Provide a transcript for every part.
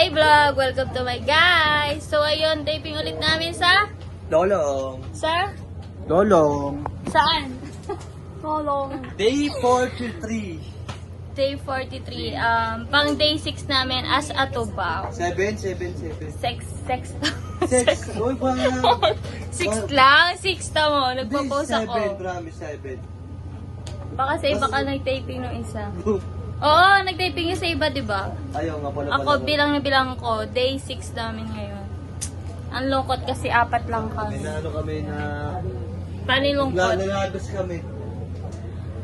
Hi vlog! Welcome to my guys! So ayun, taping ulit namin sa... Lolong. Sa? Lolong. Saan? Lolong. Day 43. Day 43. Pang day 6 namin as a tubaw. 7. Sex. Sex. Uy, parang... 6 lang? 6 ta mo. Nagpo-post ako. 7, promise, 7. Baka sa iba ka nag-taping ng isa. Oo, nag-taping yung sa iba, diba? Ayaw nga pala. Ako, bilang na bilang ko, day 6 namin ngayon. Ang lungkot kasi 4 lang kami. Ano kami na... Paano yung lungkot? Nalagas kami.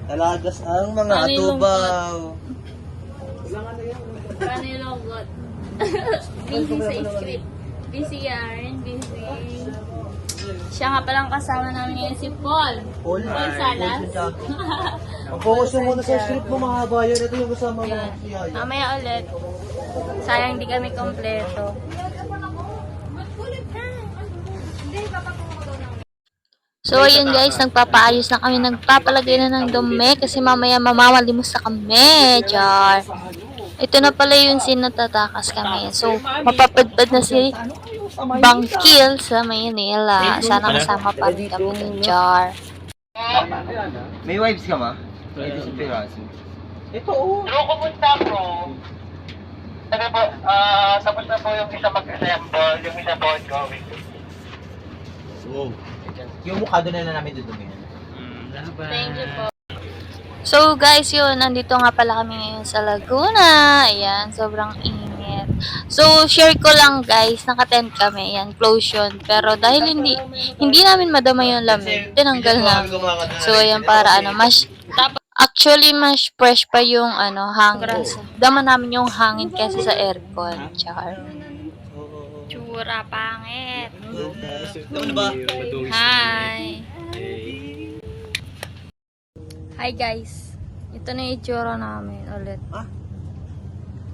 Nalagas ang mga Paano yung tubaw. Paano yung lungkot? Busy sa script. Busy yarn, busy. Siya nga palang kasama namin ngayon si Paul. Paul Salas. Ang focus mo muna sa script mo, mahaba yun. Ito yung kasama mo. Yan. Si Yaya. Mamaya ulit. Sayang di kami kompleto. So ayun guys, nagpapaayos na kami, nagpapalagay na ng dumi kasi mamaya mamawalimos na kami. Char. Ito na pala yung sinatatakas kami. So mapapadpad na si Bangkil sa Maynila. Sana kasama pa rin kami ni Char. May wives ka ma? Ito sa Piraso. Ito Pero kumusta po? Sabi po, sabot na po yung isa mag-assemble, yung isa po going. Wow. Yung mukha doon na namin dudumi. Thank you po. So guys, yun, nandito nga pala kami ngayon sa Laguna. Ayan, sobrang init. So share ko lang guys, naka-tent kami. Ayan, close yun. Pero dahil hindi namin madama yung lamig, tinanggal namin. So ayan, para actually mas fresh pa yung hangin. Dama namin yung hangin kasi sa aircon. Char. Tsura, pangit. Ano ba? Hi! Hi guys! Ito na yung itsura namin ulit.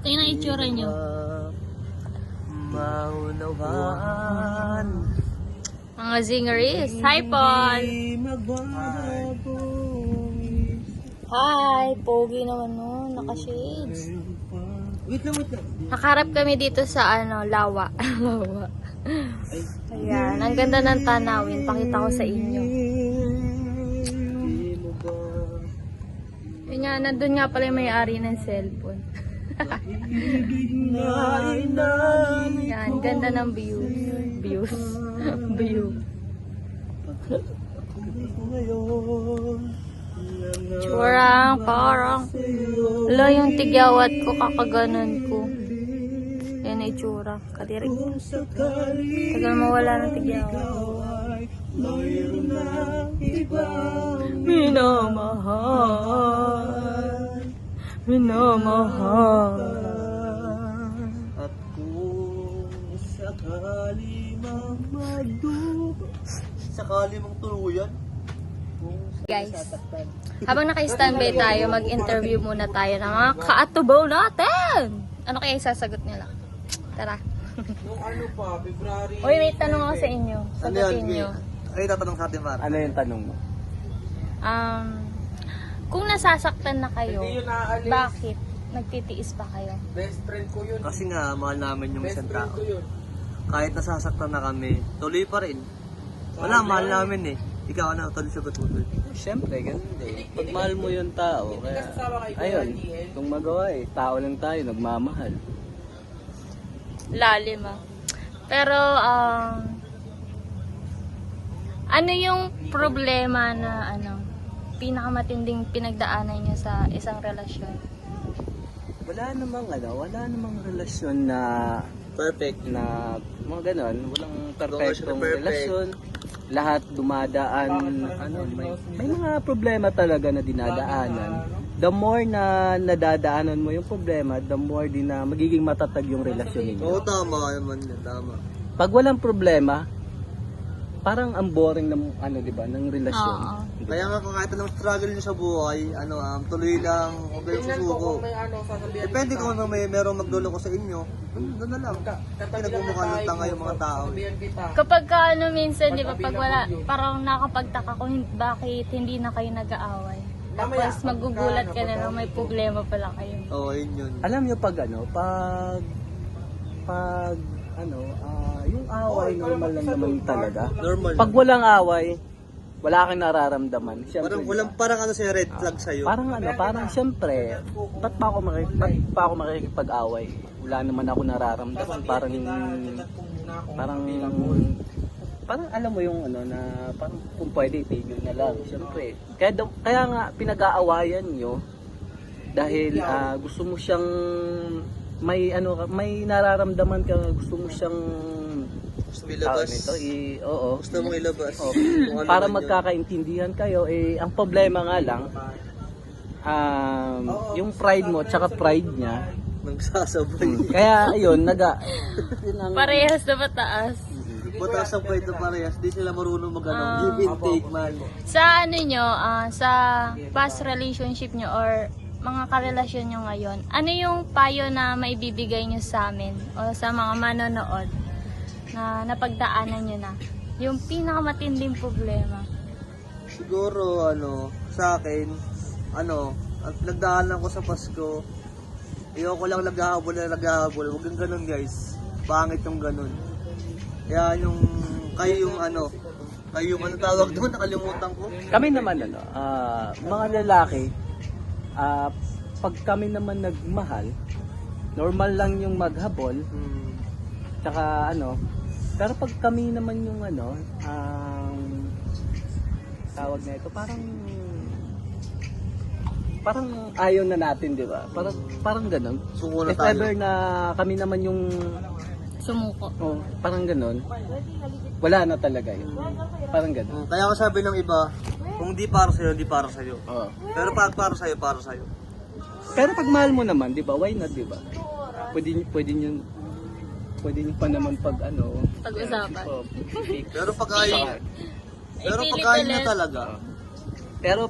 Ito yung itsura nyo. Maunawaan. Mga zingeries. Hi Paul! Hi! Pogi naman nun. Naka-shades. Wait lang. Nakarap kami dito sa Lawa. Lawa. Ayan. Ang ganda ng tanawin. Pakita ko sa inyo. Yun nga, nandun nga pala yung may-ari ng cellphone. Yan, ganda ng views. View. Parang wala yung tigyawat ko, kakaganan ko. Yan na itsura. Kadirig. Tagal mawala ng tigyawat. Minamahal. At kung sakali mong tuluyan. Guys, habang naka-standby tayo, mag-interview muna tayo ng mga kaatubaw natin. Ano kaya isasagot nila? Tara. Nung ano pa, February... Uy, may tanong ako sa inyo. Sagutin nyo. Ay, tatanong sa atin, Mar. Ano yung tanong mo? Kung nasasaktan na kayo, bakit nagtitiis pa kayo? Best friend ko yun. Kasi nga, mahal namin yung isang tao. Kahit nasasaktan na kami, tuloy pa rin. Wala, mahal namin eh. Ikaw ano, tuloy sagot mo tuloy. Siyempre, ganun din. Pag mahal mo yung tao, kaya, ayun, kung magawa tao lang tayo, nagmamahal. Lalim Pero, ano yung problema na pinakamatinding pinagdaanan niyo sa isang relasyon? Wala namang relasyon na Perfect. na mga ganon, walang perfectong Perfect. relasyon. Lahat dumadaan, may mga problema talaga na dinadaanan. The more na nadadaanan mo yung problema, the more din na magiging matatag yung relasyon ninyo. Oo, tama naman yun, tama. Pag walang problema, parang ang boring ng di ba, ng relasyon. Oo. Kaya nga kung kahit anong struggle nyo sa buhay, tuloy lang, huwag kayong susuko. Depende kung may merong magluloko sa inyo, doon na lang. Nagmumukha ng tanga yung mga tao. Kapag minsan, di ba, pag wala, parang nakapagtaka kung bakit hindi na kayo nag-aaway. Tapos magugulat ka na may problema pala kayo. Oo, yun yun. Alam nyo pag yung away normal lang naman talaga. Normal. Pag walang away, wala kang nararamdaman. Siyempre, Parang ano sa'yo, red flag sa'yo. parang siyempre, ba't pa ako makikipag-away? Wala naman ako nararamdaman. Parang alam mo yung na parang kung pwede itigil na lang, siyempre. Kaya nga pinag-aawayan nyo dahil gusto mo siyang may nararamdaman ka, gusto mo siyang Gusto mo ilabas. oo. Gusto mong ilabas. Oh, Kung ano para man yun. magkakaintindihan kayo, ang problema nga lang, yung pride mo tsaka pride niya, Nagsasabay. kaya ayun, Parehas na mataas. Mataas ang pride na parehas. Di sila marunong give and take, man. Sa ano nyo, sa past relationship nyo or mga karelasyon nyo ngayon, ano yung payo na maibibigay nyo sa amin o sa mga manonood na napagdaanan nyo na? Yung pinakamatinding problema. Siguro, sa akin, at nagdaanan ko sa Pasko, ayoko lang naghahabol. Huwag yung ganun, guys. Pangit yung ganun. Kaya kayo yung tawag doon, nakalimutan ko. kami naman mga lalaki, pag kami naman nagmahal, normal lang yung maghabol, tsaka pero pag kami naman yung tawag na ito, parang ayaw na natin, di ba? Parang ganun. Suko na If tayo. ever na kami naman yung Sumuko. parang ganun, wala na talaga yun. Parang ganun. Kaya ko sabi ng iba, kung di para sa'yo, di para sa'yo. Oo. Pero pag para sa'yo, para sa'yo. Pero pag mahal mo naman, di ba? Why not, di ba? Pwede nyo pa naman Pag-usapan. Pero pag ayaw Ipilit na ulit. talaga, Pero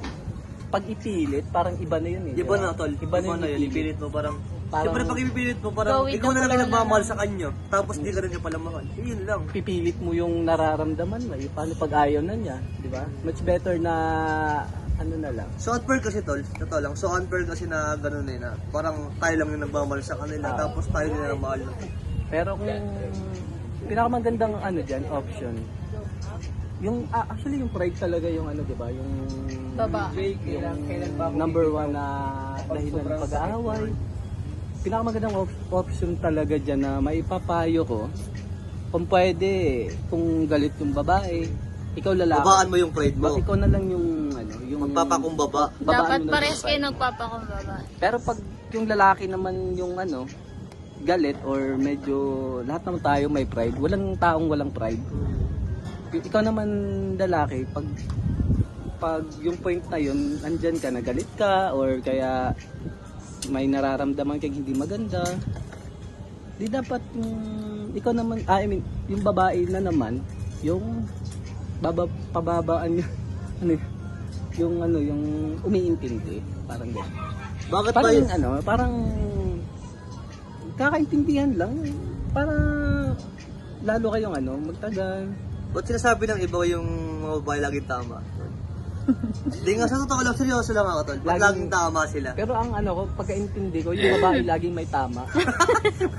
pag ipilit, parang iba na yun eh. iba na tol. Iba na yun. yung Ipilit mo parang Parang- siyempre pag ipipilit mo, parang Go with ikaw the na lang flow yung nagmamahal na sa kanya. Tapos di ka rin niya pala mahal. Yun lang. Pipilit mo yung nararamdaman mo. Paano pag ayaw na niya, di ba? Much better na na lang. So unfair kasi tol, totoo lang. So unfair kasi na ganun na parang tayo lang yung nagmamahal sa kanila, tapos tayo din ang mahal. Pero kung pinakamagandang dyan, option, yung actually yung pride talaga yung di ba? Yung Babae. yung number one na dahilan ng pag-aaway. Pinakamagandang option talaga dyan na maipapayo ko, kung pwede, kung galit yung babae, ikaw lalaki. Babaan mo yung pride mo. Ikaw na lang yung yung Magpapakumbaba. babaan Dapat mo na pares yung kayo pride. nagpapakumbaba. Pero pag yung lalaki naman yung galit or medyo lahat naman tayo may pride, walang taong walang pride. Ikaw naman lalaki, pag yung point na yun, andyan ka, nagalit ka or kaya may nararamdaman kang hindi maganda, di dapat ikaw naman, yung babae na naman, yung pababaan yung yung umiintindi, parang gano'n. Bakit ba Parang yun? parang kakaintindihan lang para lalo kayong magtagal. Ba't sinasabi ng iba yung mga babae laging tama? Di nga, sa totoo lang, seryoso lang ako tol. Ba't laging tama sila? Pero ang ko, pagkaintindi ko, yung babae laging may tama.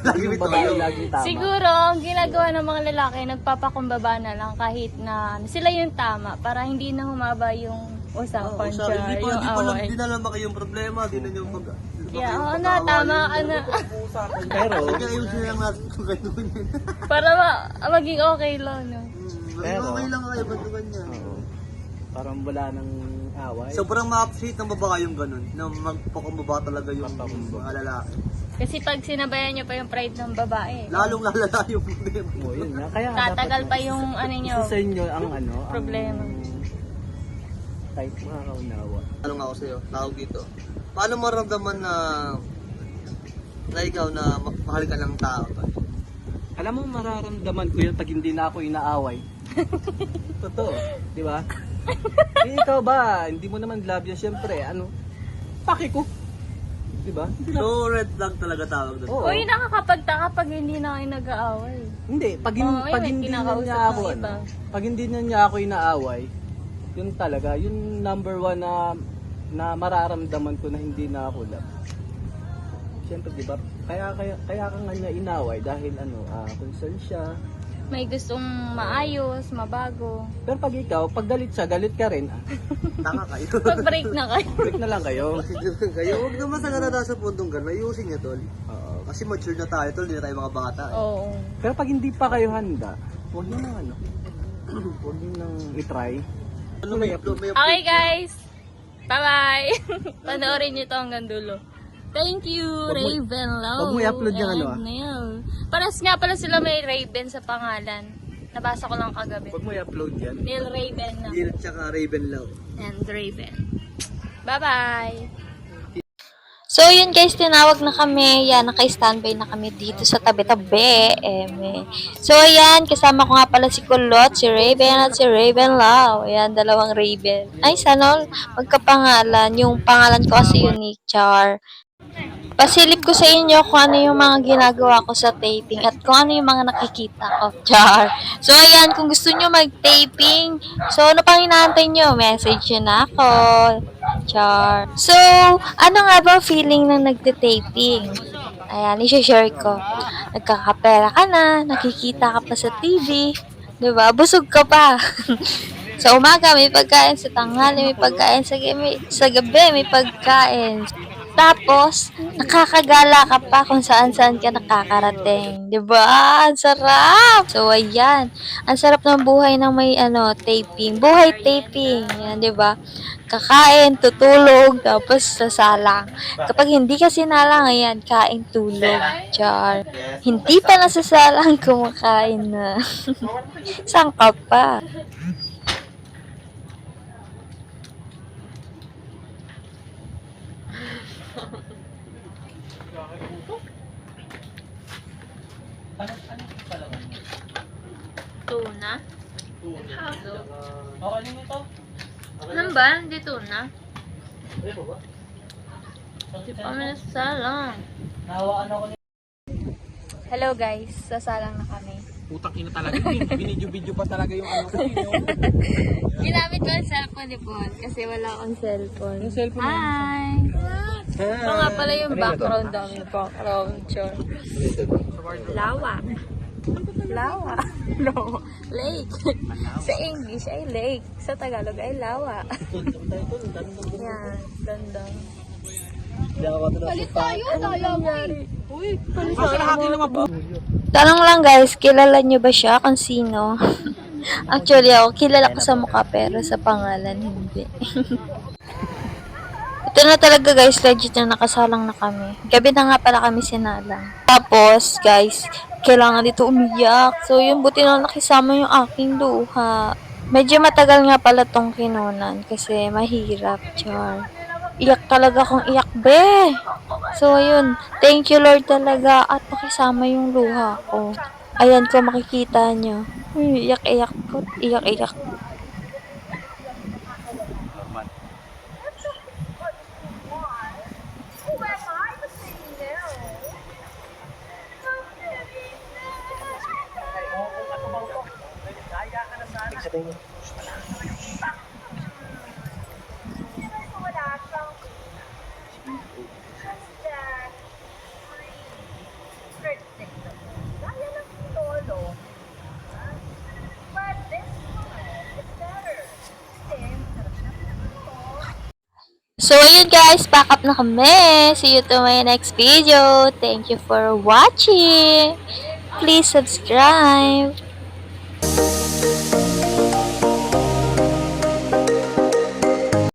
Lagi may Yung babae tama. laging tama. Siguro, ang ginagawa ng mga lalaki, nagpapakumbaba na lang kahit na sila yung tama para hindi na humaba yung usapan Sabi, siya, yung away. Di na lang yung problema, di na yung pag... Yeah, oo na, tama ka na. Pero, Kaya ayusin na lang natin kung ganun yun. Para maging okay lang, no? Pero, okay lang kayo, ba't ganyan? parang wala nang away. Sobrang ma-appreciate ng babae yung ganun, na magpakumbaba talaga yung mga lalaki. Kasi pag sinabayan nyo pa yung pride ng babae, Lalong lalala yung problema. Yun nga. Kaya tatagal dapat pa yung nyo. isa sa inyo ang Problema. Kahit makakaunawa. Tanong ako sa'yo, tawag dito. Paano maramdaman na ikaw na mahal ka ng tao? Alam mo, mararamdaman ko yun pag hindi na ako inaaway. Totoo, di ba? Ikaw ba, hindi mo naman love yan, syempre, paki ko. Di ba? So, red flag talaga tawag doon. Oo. Uy, nakakapagtaka pag hindi na kayo nag-aaway. Hindi, pag may hindi na kinakausap niya ng ako, iba. pag hindi na niya ako inaaway, yun talaga, yun number one na mararamdaman ko na hindi na ako love. Siyempre, di ba, Kaya ka nga niya inaway dahil concern siya. May gustong maayos, mabago. Pero pag ikaw, pag galit siya, galit ka rin. Tanga kayo. Pag-break na kayo. Break na lang kayo. Kayo, huwag naman sa ganun sa pundong gano'n. Ayusin niya, tol. Oo. Kasi mature na tayo, tol. Hindi na tayo mga bata. Oo. Pero pag hindi pa kayo handa, huwag niyo nang huwag niyo nang i-try. Ano may upload? Okay guys. Bye-bye. Panoorin niyo to hanggang dulo. Thank you, Raven Low. wag mo i-upload yung and Neil. Paras nga pala sila may Raven sa pangalan. Nabasa ko lang kagabi. Huwag mo i-upload yan. Neil Raven na. Neil tsaka Raven Love. And Raven. Bye-bye. So, yun guys, tinawag na kami. Yan, naka-standby na kami dito sa tabi-tabi. So, ayan, kasama ko nga pala si Kulot, si Raven, at si Raven Lau. Ayan, dalawang Raven. Ay, sana magkapangalan. Yung pangalan ko kasi unique, Char. Pasilip ko sa inyo kung ano yung mga ginagawa ko sa taping at kung ano yung mga nakikita ko. Char. So, ayan, kung gusto nyo mag-taping, so, ano pang inaantay nyo? Message nyo na ako. Char. So, ano nga ba feeling ng nagte-taping? Ayan, i-share ko. Nagkakapera ka na, nakikita ka pa sa TV, diba? Busog ka pa. Sa umaga, may pagkain. Sa tanghali, may pagkain. Sa gabi, may pagkain. Tapos, nakakagala ka pa kung saan-saan ka nakakarating. Diba? Ang sarap! So, ayan. Ang sarap ng buhay ng may, taping. Buhay taping. Yan, diba? Kakain, tutulog, tapos sasalang. Kapag hindi ka sinalang, ayan, kain, tulog. Char. Hindi pa nasasalang, kumakain na. Saan ka pa? Tuna? Ano ba? Hindi tuna? Hindi pa kami nasasalang. Hello guys, sasalang na kami. Putak ina talaga. Binidyo-video pa talaga yung Ginamit ko ang cellphone ni Paul kasi wala akong cellphone. Yung cellphone Hi! Ito nga pala yung background namin. Background, sure. Lawa. Lawa. No. Lake. Sa English ay lake. Sa Tagalog ay lawa. Yan. Ganda. Palit tayo, Tanong lang guys, kilala nyo ba siya kung sino? Actually ako, kilala ko sa mukha pero sa pangalan hindi. Ito na talaga guys, legit na nakasalang na kami. Gabi na nga pala kami sinalang. Tapos guys, kailangan dito umiyak. So yun, buti na nakisama yung aking luha. Medyo matagal nga pala tong kinunan kasi mahirap, Char. Iyak talaga kung iyak, be. So, ayun. Thank you, Lord talaga. At nakisama yung luha ko. Ayan ko, makikita nyo. Iyak-iyak ko. Iyak-iyak. So, ayun guys, pack up na kami. See you to my next video. Thank you for watching. Please subscribe.